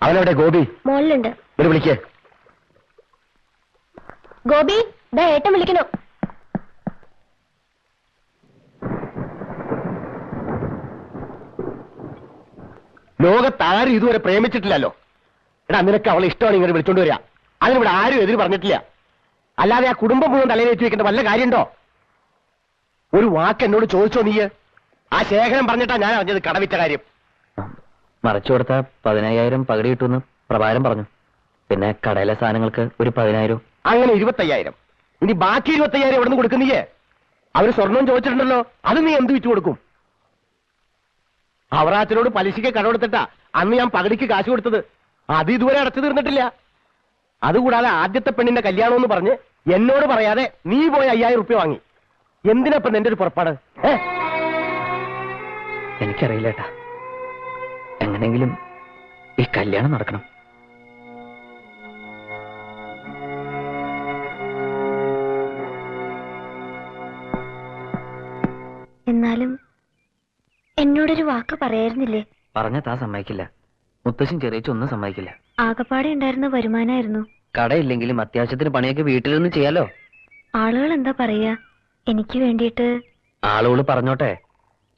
അവനവിടെ ഗോപി മോളിലുണ്ട്. ഒരു വിളിക്കേ. ഗോപി, ദാ ഏട്ടൻ വിളിക്കണോ? ലോകത്താരും ഇതുവരെ പ്രേമിച്ചിട്ടില്ലല്ലോ. എടാ, നിനക്ക് അവളെ ഇഷ്ടമാണ് ഇങ്ങനെ വിളിച്ചോണ്ട് വരിക. അതിനിവിടെ ആരും എതിര് പറഞ്ഞിട്ടില്ല. അല്ലാതെ ആ കുടുംബം മുഴുവൻ തലയിൽ വെച്ച് വെക്കേണ്ട വല്ല കാര്യമുണ്ടോ? ഒരു വാക്ക് എന്നോട് ചോദിച്ചോ നീ? ആ ശേഖരൻ പറഞ്ഞിട്ടാ ഞാൻ അറിഞ്ഞത് കടവിറ്റ കാര്യം. മറച്ചു കൊടുത്ത 15,000 പകടി കിട്ടുമെന്ന് പ്രഭാരം പറഞ്ഞു. പിന്നെ കടയിലെ സാധനങ്ങൾക്ക് ഒരു 10,000. അങ്ങനെ 25,000. ഇനി ബാക്കി 25,000 എവിടെ നിന്ന് കൊടുക്കുന്നീയേ? അവര് സ്വർണം ചോദിച്ചിട്ടുണ്ടല്ലോ, അത് നീ എന്ത് വിറ്റ് കൊടുക്കും? അവറാച്ചനോട് പലിശയ്ക്ക് കടമെടുത്തിട്ടാ അന്ന് ഞാൻ പകടിക്ക് കാശ് കൊടുത്തത്. അത് ഇതുവരെ അടച്ചു തീർന്നിട്ടില്ല. അതുകൂടാതെ ആദ്യത്തെ പെണ്ണിന്റെ കല്യാണം എന്ന് പറഞ്ഞ് എന്നോട് പറയാതെ നീ പോയി 5,000 റുപ്യ വാങ്ങി. എന്തിനപ്പം നിന്റെ ഒരു പുറപ്പാട്? എനിക്കറിയില്ല ഏട്ടാ. എങ്ങനെങ്കിലും ഈ കല്യാണം നടക്കണം. എന്നാലും എന്നോടൊരു വാക്ക് പറയായിരുന്നില്ലേ? പറഞ്ഞ താ സമ്മതിക്കില്ല. മുത്തശ്ശൻ ചെറിയൊന്നും സമ്മതിക്കില്ല. ആകപ്പാടെ ഉണ്ടായിരുന്ന വരുമാനമായിരുന്നു. കടയില്ലെങ്കിലും അത്യാവശ്യത്തിന് പണിയൊക്കെ വീട്ടിൽ നിന്ന് ചെയ്യാലോ. ആളുകൾ എന്താ പറയാ? എനിക്ക് വേണ്ടിയിട്ട്. ആളുകൾ പറഞ്ഞോട്ടെ.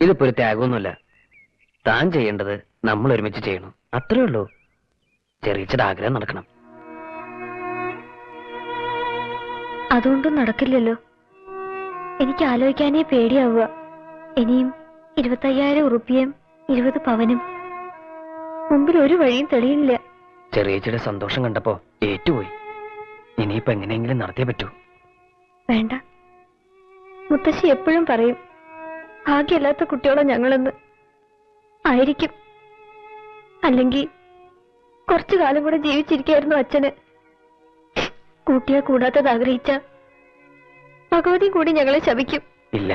ഇതിപ്പോ ഒരു ത്യാഗമൊന്നുമില്ല. താൻ ചെയ്യേണ്ടത് നമ്മൾ ഒരുമിച്ച് ചെയ്യണം, അത്രേ ഉള്ളൂ. ചെറിയച്ചയുടെ ആഗ്രഹം നടക്കണം. അതുകൊണ്ടും നടക്കില്ലല്ലോ. എനിക്ക് ആലോചിക്കാനേ പേടിയാവുക. ഇനിയും 25,000 ഉറുപ്പിയും 20 പവനും. മുമ്പിൽ ഒരു വഴിയും തെളിയില്ല. ചെറിയച്ചയുടെ സന്തോഷം കണ്ടപ്പോ ഏറ്റുപോയി. ഇനിയിപ്പോ എങ്ങനെയെങ്കിലും നടത്തിയേ പറ്റൂ. വേണ്ട. മുത്തശ്ശി എപ്പോഴും പറയും, ഭാഗ്യമില്ലാത്ത കുട്ടിയോളോ ഞങ്ങളെന്ന്. ആയിരിക്കും. അല്ലെങ്കിൽ കുറച്ചു കാലം കൂടെ ജീവിച്ചിരിക്കായിരുന്നു അച്ഛന്. കൂട്ടിയാ കൂടാത്തത് ആഗ്രഹിച്ച ഭഗവതി കൂടി ഞങ്ങളെ ശപിക്കും. ഇല്ല,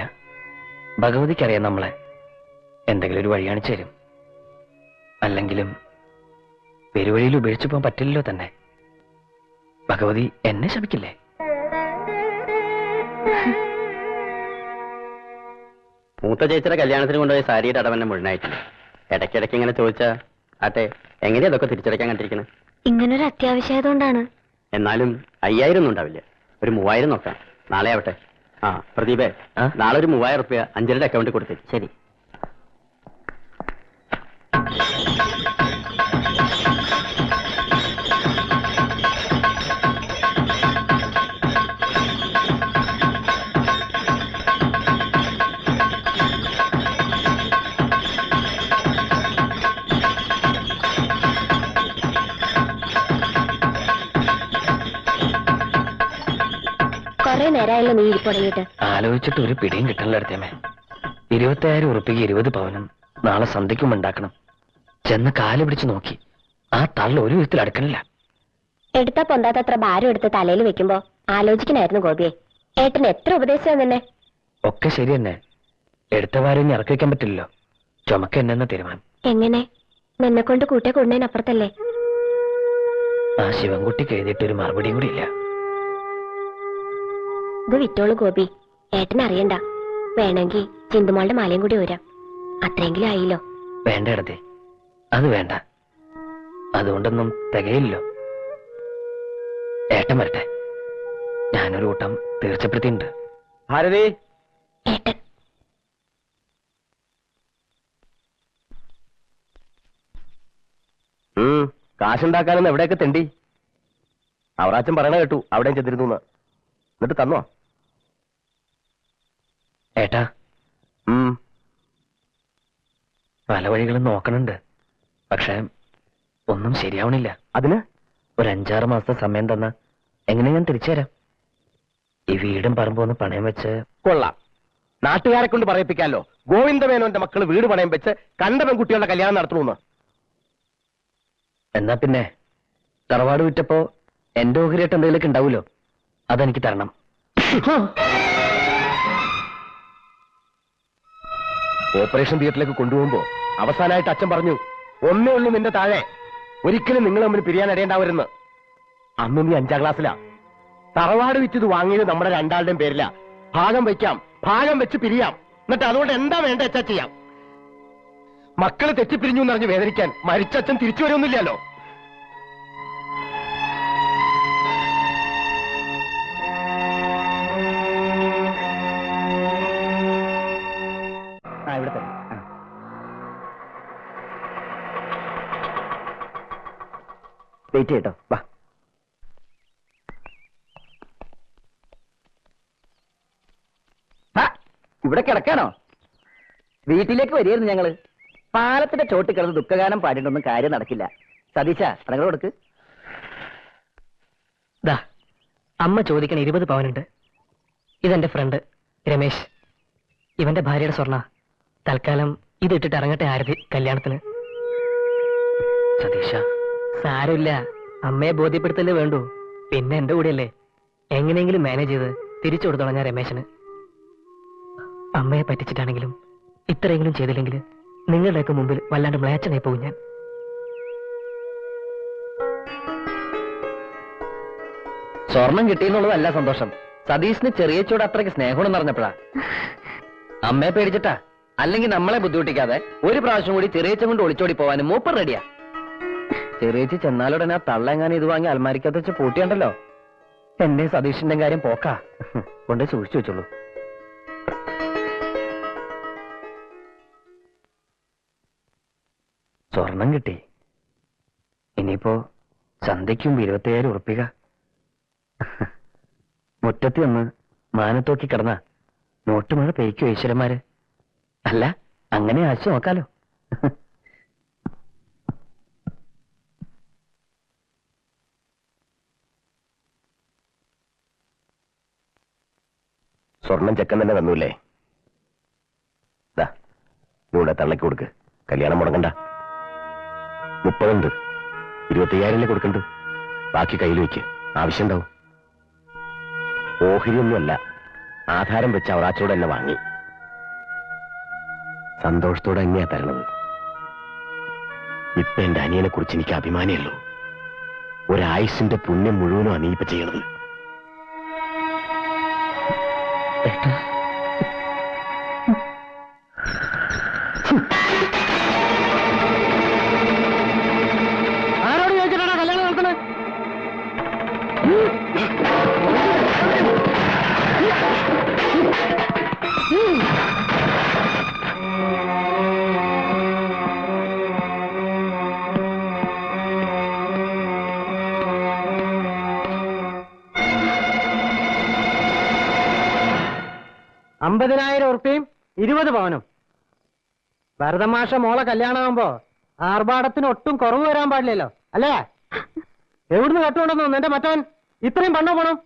ഭഗവതിക്കറിയാം നമ്മളെ. എന്തെങ്കിലും ഒരു വഴി കാണിച്ചു തരും. അല്ലെങ്കിലും പെരുവഴിയിൽ ഉപേക്ഷിച്ചു പോകാൻ പറ്റില്ലല്ലോ തന്നെ. ഭഗവതി എന്നെ ശപിക്കില്ലേ? മൂത്ത ചേച്ചിയുടെ കല്യാണത്തിന് കൊണ്ടുപോയ സാരിയുടെ അടവന്നെ മുഴുവനായിട്ടില്ല. ഇടയ്ക്കിടയ്ക്ക് ഇങ്ങനെ ചോദിച്ചാ ആട്ടെ എങ്ങനെയാ അതൊക്കെ തിരിച്ചടയ്ക്കാൻ കണ്ടിരിക്കുന്നത്? ഇങ്ങനൊരു അത്യാവശ്യമായതുകൊണ്ടാണ്. എന്നാലും 5,000 ഒന്നും ഉണ്ടാവില്ല. ഒരു 3,000 നോക്കാം. നാളെ ആവട്ടെ. ആ പ്രദീപേ, നാളെ ഒരു 3,000 റുപ്യ അഞ്ജലിയുടെ അക്കൗണ്ടിൽ കൊടുത്തേ. ശരി. കൊറേ നേരമായല്ലോ നീ ഇരിപ്പുടങ്ങിയിട്ട്. ആലോചിച്ചിട്ട് ഒരു പിടിയും കിട്ടണില്ല അടുത്തേമേ. 25,000 ഉറുപ്പിക്ക് 20 പവനും നാളെ സന്ധ്യയ്ക്കും ഉണ്ടാക്കണം. ചെന്ന് കാല് പിടിച്ച് നോക്കി. ആ തള്ള ഒരു വിധത്തിൽ അടുക്കണില്ല. എടുത്താ പൊന്താത്തത്ര ഭാരം എടുത്ത് തലയിൽ വെക്കുമ്പോ ആലോചിക്കണായിരുന്നു ഗോപിയെ. ഏട്ടന് എത്ര ഉപദേശിച്ചാ നിന്നെ? ഒക്കെ ശരി തന്നെ. എടുത്ത വാരം ഇറക്കി വെക്കാൻ പറ്റില്ലല്ലോ. ചുമക്ക എന്നെന്ന തീരുമാനം. എങ്ങനെ? നിന്നെ കൊണ്ട് കൂട്ടിയെ കൊണ്ടതിനപ്പുറത്തല്ലേ? ആ ശിവൻകുട്ടിക്ക് എഴുതിയിട്ട് ഒരു മറുപടിയും കൂടി ഇല്ല. ഇത് വിറ്റോളൂ ഗോപി. ഏട്ടൻ അറിയണ്ട. വേണമെങ്കിൽ ചിന്തുമോളുടെ മാലയും കൂടി ഊരാം. അത്രയെങ്കിലും ആയില്ലോ. വേണ്ട ഇടത്തെ, അത് വേണ്ട. അതുകൊണ്ടൊന്നും തികയില്ലോ. ഏട്ടൻ വരട്ടെ. ഞാനൊരു കൂട്ടം തീർച്ചപ്പെടുത്തിയിട്ടുണ്ട്. ഭാരതി, ഏട്ടൻ കാശുണ്ടാക്കാനെന്ന് എവിടെയൊക്കെ തെണ്ടി? അവറാച്ചൻ പറയണ കേട്ടു അവിടെയും ചെന്നിരുന്നു. എന്നിട്ട് തന്നോ? ഏട്ടാ, പല വഴികളും നോക്കണുണ്ട്. പക്ഷെ ഒന്നും ശരിയാവണില്ല. അതിന് ഒരു 5-6 മാസത്തെ സമയം തന്ന എങ്ങനെ ഞാൻ തിരിച്ചു തരാം. ഈ വീടും പറമ്പും ഒന്ന് പണയം വെച്ച്. കൊള്ളാം. നാട്ടുകാരെ കൊണ്ട് പറയിപ്പിക്കാലോ. ഗോവിന്ദമേനോന്റെ മക്കള് വീട് പണയം വെച്ച് കണ്ട പെൺകുട്ടികളുടെ കല്യാണം നടത്തണമെന്ന്. എന്നാ പിന്നെ തറവാട് വിറ്റപ്പോ എന്റെ ഓഹരിയായിട്ട് എന്തെങ്കിലുമൊക്കെ ഉണ്ടാവുമല്ലോ, അതെനിക്ക് തരണം. ഓപ്പറേഷൻ തിയേറ്ററിലേക്ക് കൊണ്ടുപോകുമ്പോ അവസാനമായിട്ട് അച്ഛൻ പറഞ്ഞു, ഒന്നേ ഉള്ളൂ നിന്റെ താഴെ, ഒരിക്കലും നിങ്ങൾ തമ്മിൽ പിരിയാൻ ഇടയുണ്ടാവരുന്ന്. അന്ന് നീ 5ാം ക്ലാസ്സിലാ. തറവാട് വിറ്റത് വാങ്ങിയത് നമ്മുടെ രണ്ടാളുടെയും പേരില. ഭാഗം വയ്ക്കാം, ഭാഗം വെച്ച് പിരിയാം. എന്നിട്ട് അതുകൊണ്ട് എന്താ വേണ്ട വെച്ചാ ചെയ്യാം. മക്കള് തെറ്റിപ്പിരിഞ്ഞു എന്നറിഞ്ഞ് വേദനിക്കാൻ മരിച്ചച്ഛൻ തിരിച്ചു വരുമൊന്നുമില്ലല്ലോ. വെയിറ്റ് ചെയ്യട്ടോ, വാ. ഇവിടെ കിടക്കാണോ? വീട്ടിലേക്ക് വരികയായിരുന്നു ഞങ്ങള്. പാലത്തിന്റെ ചോട്ടിൽ കിടന്ന് ദുഃഖഗാനം പാടിയിട്ടൊന്നും കാര്യം നടക്കില്ല. സതീശ, പടങ്ങൾ കൊടുക്ക്. ദാ അമ്മ ചോദിക്കണ 20 പവനുണ്ട്. ഇതെന്റെ ഫ്രണ്ട് രമേശ്, ഇവന്റെ ഭാര്യയുടെ സ്വർണ്ണ. തൽക്കാലം ഇത് ഇട്ടിട്ട് ഇറങ്ങട്ടെ ആരതി കല്യാണത്തിന്. സതീശ, സാരമില്ല, അമ്മയെ ബോധ്യപ്പെടുത്തല്ലേ വേണ്ടു. പിന്നെ എന്റെ കൂടെയല്ലേ, എങ്ങനെയെങ്കിലും മാനേജ് ചെയ്ത് തിരിച്ചു കൊടുത്തോളാം ഞാൻ രമേശന്. അമ്മയെ പറ്റിച്ചിട്ടാണെങ്കിലും ഇത്രയെങ്കിലും ചെയ്തില്ലെങ്കിൽ നിങ്ങളുടെയൊക്കെ മുമ്പിൽ വല്ലാണ്ട് മ്ലേച്ഛനായി പോകും ഞാൻ. സ്വർണം കിട്ടിയെന്നുള്ളതല്ല സന്തോഷം, സതീഷിന് ചെറിയച്ചോട് അത്രയ്ക്ക് സ്നേഹം പറഞ്ഞപ്പോഴാ. അമ്മയെ പേടിച്ചിട്ടാ, അല്ലെങ്കിൽ നമ്മളെ ബുദ്ധിമുട്ടിക്കാതെ ഒരു പ്രാവശ്യം കൂടി ചെറിയച്ചൻ കൊണ്ട് ഒളിച്ചോടി പോവാനും മൂപ്പർ റെഡിയാ. ചെറിയച്ചി ചെന്നാലുടനെ ആ തള്ളെങ്ങാനും ഇത് വാങ്ങി അൽമാരിക്കകത്ത് വെച്ച് പൂട്ടിയുണ്ടല്ലോ, എന്റെ സതീഷിന്റെ കാര്യം പോക്കാ. കൊണ്ട് സൂക്ഷിച്ചു വെച്ചോളൂ. സ്വർണം കിട്ടി, ഇനിയിപ്പോ സന്ധ്യയ്ക്കും 25,000 ഉറപ്പിക. മുറ്റത്തി ഒന്ന് മാനത്തോക്കി കിടന്ന നോട്ടുമഴ പെയ്ക്കോ ഈശ്വരന്മാര്? അല്ല, അങ്ങനെ ആശ നോക്കാലോ. സ്വർണം ചെക്കൻ തന്നെ തന്നൂല്ലേ? ഇവിടെ തള്ളക്ക് കൊടുക്ക്, കല്യാണം മുടങ്ങണ്ട. 30 ഉണ്ട്, 25,000 കൊടുക്കണ്ടു. ബാക്കി കയ്യിൽ വയ്ക്ക്, ആവശ്യമുണ്ടാവും. ഓഹരിയൊന്നുമല്ല, ആധാരം വെച്ച് അവറാച്ചോട് തന്നെ വാങ്ങി. സന്തോഷത്തോടെ തന്നെയാ തരണത്. ഇപ്പൊ എന്റെ അനിയനെ കുറിച്ച് എനിക്ക് അഭിമാനമല്ലോ. ഒരായുസിന്റെ പുണ്യം മുഴുവനും അനീപ്പ ചെയ്യണത്. ആരോട് ചോദിച്ചിട്ടാണ് കല്യാണം നടത്തുന്നത്? $50,000 20 പവനും. ഭരതമാഷ മോളെ കല്യാണമാകുമ്പോ ആർഭാടത്തിന് ഒട്ടും കുറവ് വരാൻ പാടില്ലല്ലോ, അല്ലേ? എവിടുന്ന് കട്ടുകൊണ്ടെന്നു എന്റെ മറ്റവൻ? ഇത്രയും പണ്ടോ പോണം?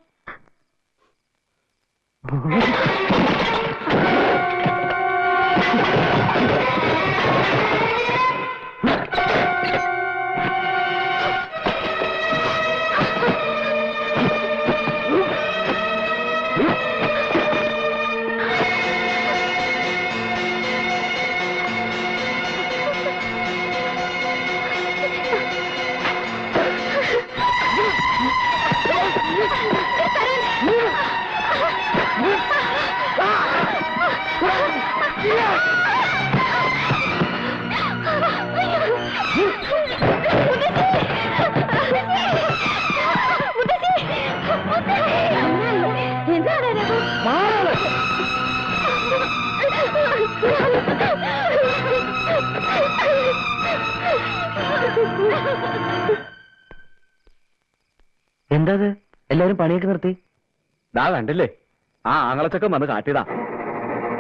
എന്താ എല്ലാവരും പണിയൊക്കെ നിർത്തി? ദാ കണ്ടില്ലേ, ആ ആങ്ങളച്ചക്കം വന്ന് കാട്ടിയതാ.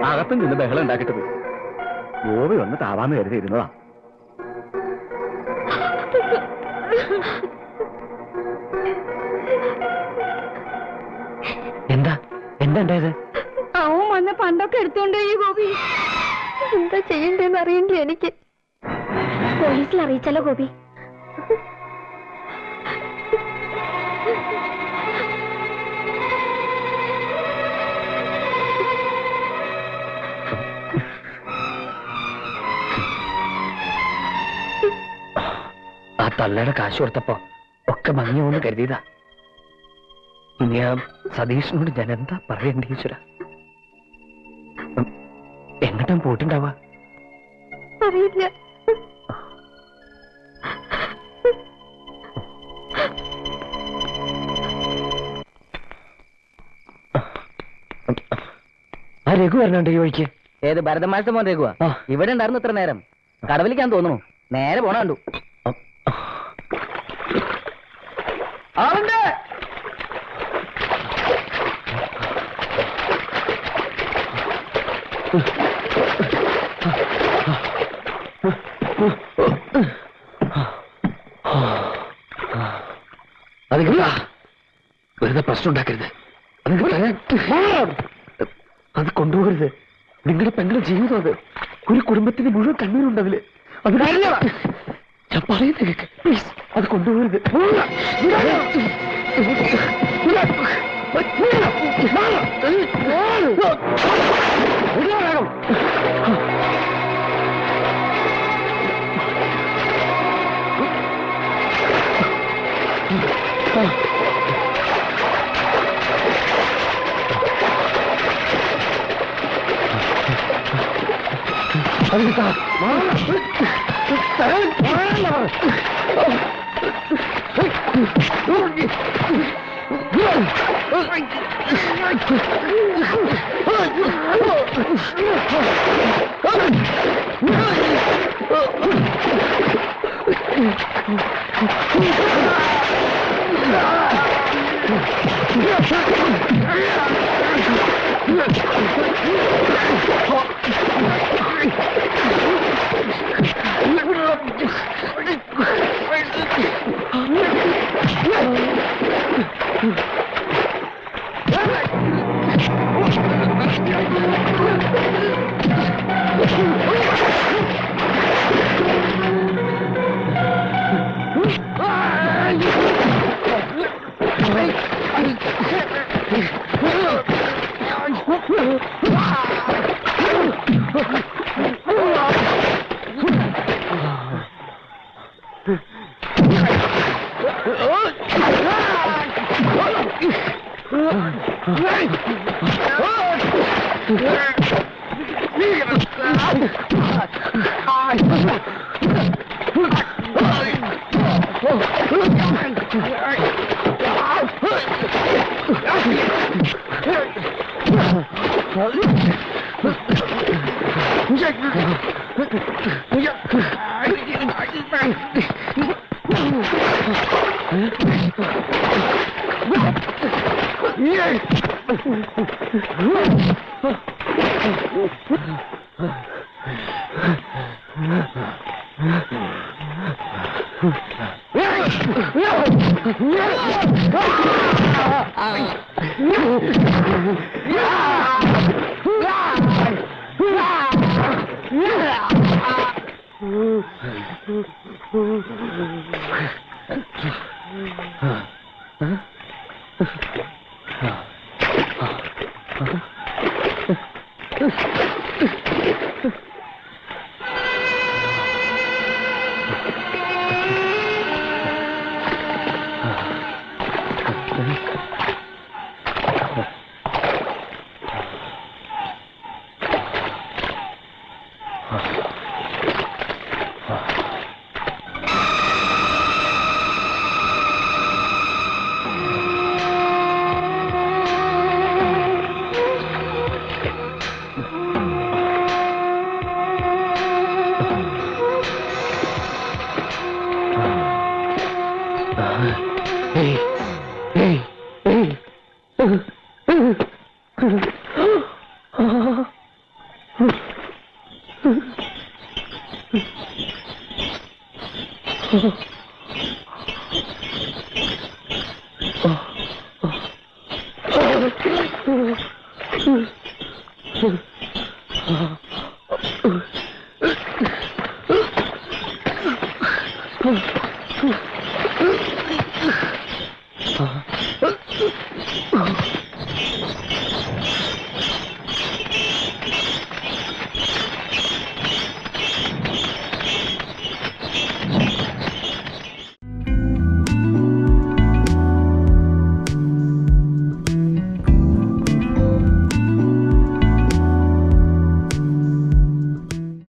അകത്തും നിന്ന് ബഹളം ഉണ്ടാക്കിട്ടത്. ഗോപി വന്ന് താവാന്ന് കരുതിയിരുന്നതാ. എന്താ ഉണ്ടായത്? അവൻ വന്ന പണ്ടൊക്കെ എടുത്തോണ്ടേ ഗോപി. എന്താ ചെയ്യണ്ടേന്ന് അറിയണ്ടേ എനിക്ക്? പോലീസിൽ അറിയിച്ചല്ലോ ഗോപി. ആ തള്ളയുടെ കാശ് കൊടുത്തപ്പോ ഒക്കെ ഭംഗിയോന്ന് കരുതിയതാ. ഇനി ആ സതീഷിനോട് ഞാൻ എന്താ പറയണ്ടേ ഈശ്വര? എങ്ങോട്ടും പോയിട്ടുണ്ടാവാ? അറിയില്ല. ആ രഘു വരണുണ്ട് ഈ വഴിക്ക്. ഏത് ഭരതമാഷ മോൻ രഘുവാ? ഇവിടെ ഉണ്ടായിരുന്നു ഇത്ര നേരം. കടവിലേക്കാൻ തോന്നുന്നു. നേരെ പോണ കണ്ടു. ആളുണ്ട്. അത് വെറുതെ പ്രശ്നം ഉണ്ടാക്കരുത്. അത് കൊണ്ടുപോകരുത്. നിങ്ങളുടെ പെങ്ങളുടെ ജീവിതം അത്. ഒരു കുടുംബത്തിന് മുഴുവൻ കണ്ണീരുണ്ടതില്. അത് ഞാൻ പറയുന്നത് കേക്ക്. പ്ലീസ് അത് കൊണ്ടുപോകരുത്.